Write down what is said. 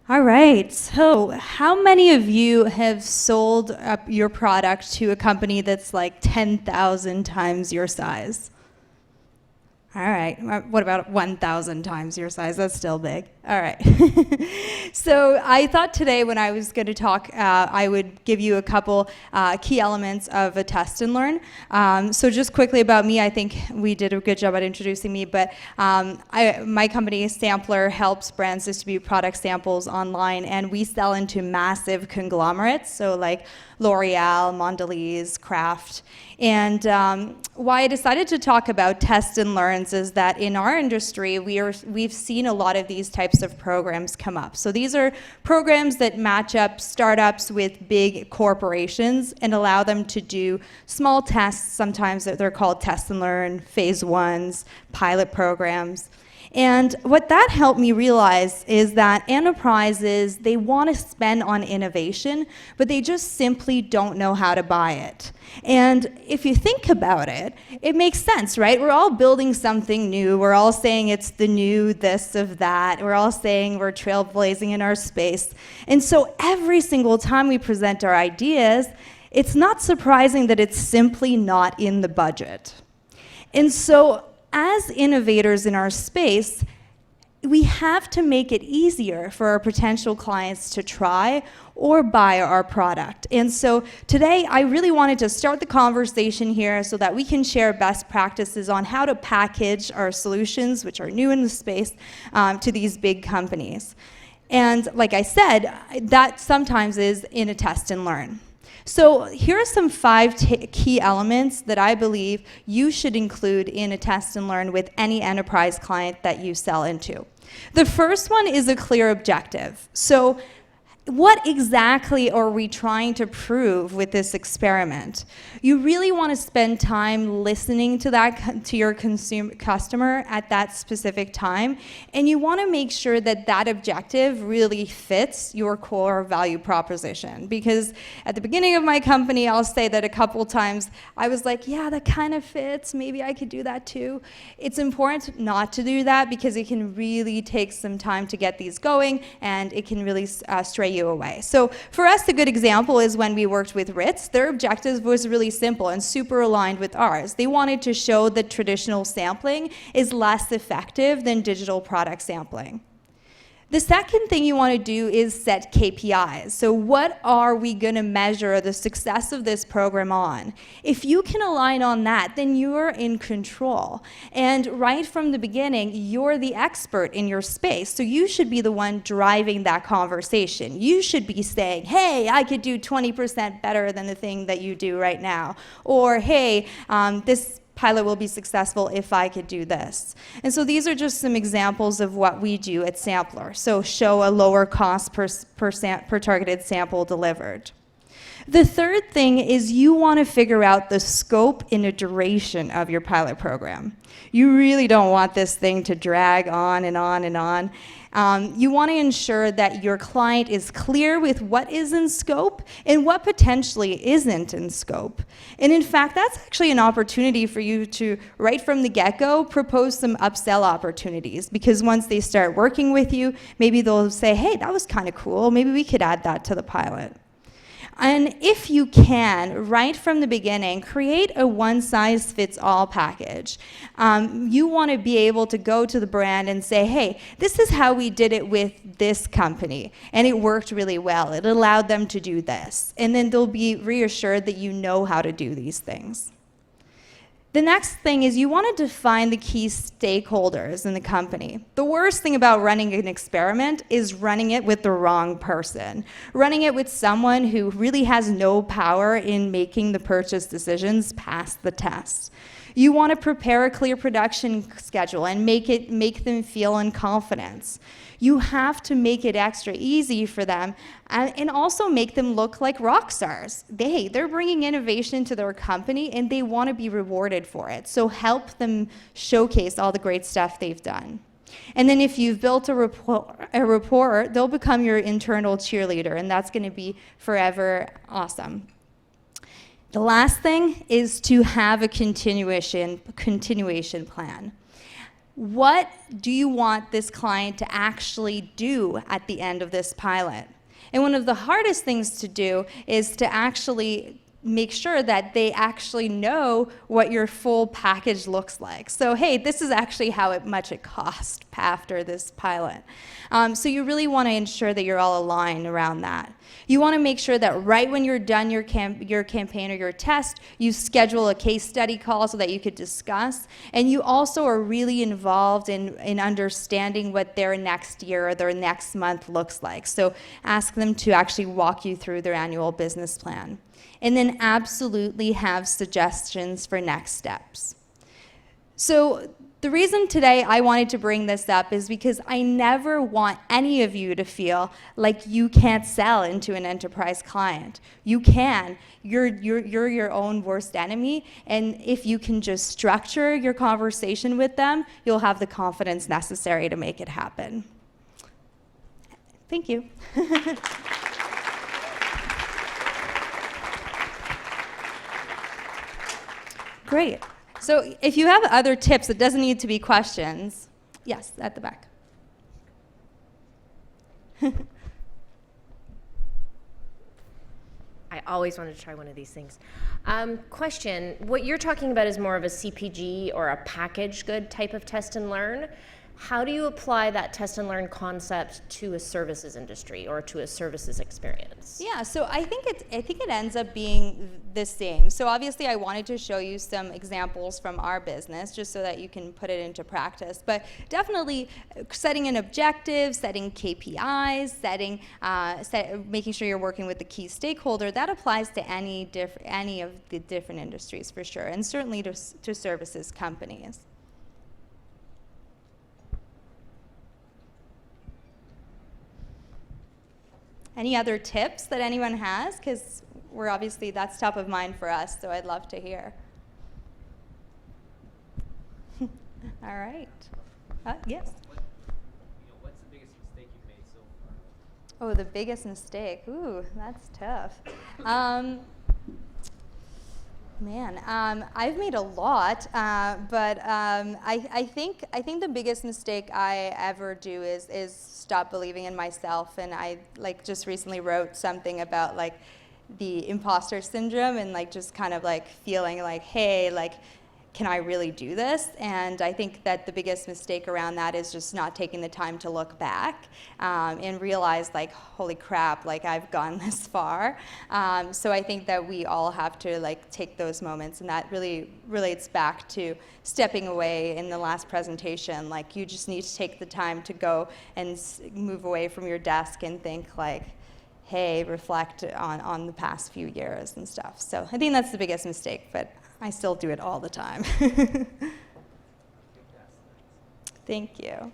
All right, so how many of you have sold up your product to a company that's like 10,000 times your size? All right, what about 1,000 times your size? That's still big. All right. So I thought today when I was going to talk, I would give you a couple key elements of a test and learn. So just quickly about me, I think we did a good job at introducing me, but my company, Sampler, helps brands distribute product samples online, and we sell into massive conglomerates, so like L'Oreal, Mondelez, Kraft. And why I decided to talk about test and learns is that in our industry, we've seen a lot of these types of programs come up. So these are programs that match up startups with big corporations and allow them to do small tests. Sometimes they're called test and learn, phase ones, pilot programs. And what that helped me realize is that enterprises, they want to spend on innovation, but they just simply don't know how to buy it. And if you think about it, it makes sense, right? We're all building something new. We're all saying it's the new this of that. We're all saying we're trailblazing in our space. And so every single time we present our ideas, it's not surprising that it's simply not in the budget. And so as innovators in our space, we have to make it easier for our potential clients to try or buy our product. And so today, I really wanted to start the conversation here so that we can share best practices on how to package our solutions, which are new in the space, to these big companies. And like I said, that sometimes is in a test and learn. So here are some 5 key elements that I believe you should include in a test and learn with any enterprise client that you sell into. The first one is a clear objective. So what exactly are we trying to prove with this experiment? You really want to spend time listening to your customer at that specific time, and you want to make sure that that objective really fits your core value proposition. Because at the beginning of my company, I'll say that a couple times I was like, yeah, that kind of fits, maybe I could do that too. It's important not to do that because it can really take some time to get these going, and it can really stray you away. So for us, a good example is when we worked with Ritz. Their objective was really simple and super aligned with ours. They wanted to show that traditional sampling is less effective than digital product sampling. The second thing you want to do is set KPIs. So what are we going to measure the success of this program on? If you can align on that, then you're in control. And right from the beginning, you're the expert in your space. So you should be the one driving that conversation. You should be saying, hey, I could do 20% better than the thing that you do right now. Or, hey, this pilot will be successful if I could do this. And so these are just some examples of what we do at Sampler. So show a lower cost per targeted sample delivered. The third thing is you want to figure out the scope and the duration of your pilot program. You really don't want this thing to drag on and on and on. You want to ensure that your client is clear with what is in scope and what potentially isn't in scope. And in fact, that's actually an opportunity for you to, right from the get-go, propose some upsell opportunities. Because once they start working with you, maybe they'll say, hey, that was kind of cool. Maybe we could add that to the pilot. And if you can, right from the beginning, create a one-size-fits-all package. You want to be able to go to the brand and say, hey, this is how we did it with this company, and it worked really well. It allowed them to do this. And then they'll be reassured that you know how to do these things. The next thing is you want to define the key stakeholders in the company. The worst thing about running an experiment is running it with the wrong person. Running it with someone who really has no power in making the purchase decisions past the test. You want to prepare a clear production schedule and make them feel in confidence. You have to make it extra easy for them and also make them look like rock stars. They're bringing innovation to their company and they want to be rewarded for it. So help them showcase all the great stuff they've done. And then if you've built a rapport, they'll become your internal cheerleader, and that's going to be forever awesome. The last thing is to have a continuation plan. what do you want this client to actually do at the end of this pilot? And one of the hardest things to do is to actually make sure that they actually know what your full package looks like. So, hey, this is actually how much it cost after this pilot. So you really want to ensure that you're all aligned around that. You want to make sure that right when you're done your campaign or your test, you schedule a case study call so that you could discuss. And you also are really involved in understanding what their next year or their next month looks like. So ask them to actually walk you through their annual business plan. And then absolutely have suggestions for next steps. So the reason today I wanted to bring this up is because I never want any of you to feel like you can't sell into an enterprise client. You can. You're your own worst enemy, and if you can just structure your conversation with them, you'll have the confidence necessary to make it happen. Thank you. Great. So if you have other tips, it doesn't need to be questions. Yes, at the back. I always wanted to try one of these things. Question, what you're talking about is more of a CPG or a packaged good type of test and learn. How do you apply that test and learn concept to a services industry or to a services experience? Yeah, so I think it ends up being the same. So obviously I wanted to show you some examples from our business just so that you can put it into practice. But definitely setting an objective, setting KPIs, making sure you're working with the key stakeholder, that applies to any of the different industries for sure, and certainly to services companies. Any other tips that anyone has? Because that's top of mind for us, so I'd love to hear. All right. Yes? What's the biggest mistake you've made so far? Oh, the biggest mistake. Ooh, that's tough. I've made a lot, but I think the biggest mistake I ever do is stop believing in myself. And I just recently wrote something about the imposter syndrome and just kind of feeling hey, can I really do this? And I think that the biggest mistake around that is just not taking the time to look back and realize holy crap, I've gone this far. So I think that we all have to take those moments, and that really relates back to stepping away in the last presentation. You just need to take the time to go and move away from your desk and think hey, reflect on the past few years and stuff. So I think that's the biggest mistake, but I still do it all the time. Thank you.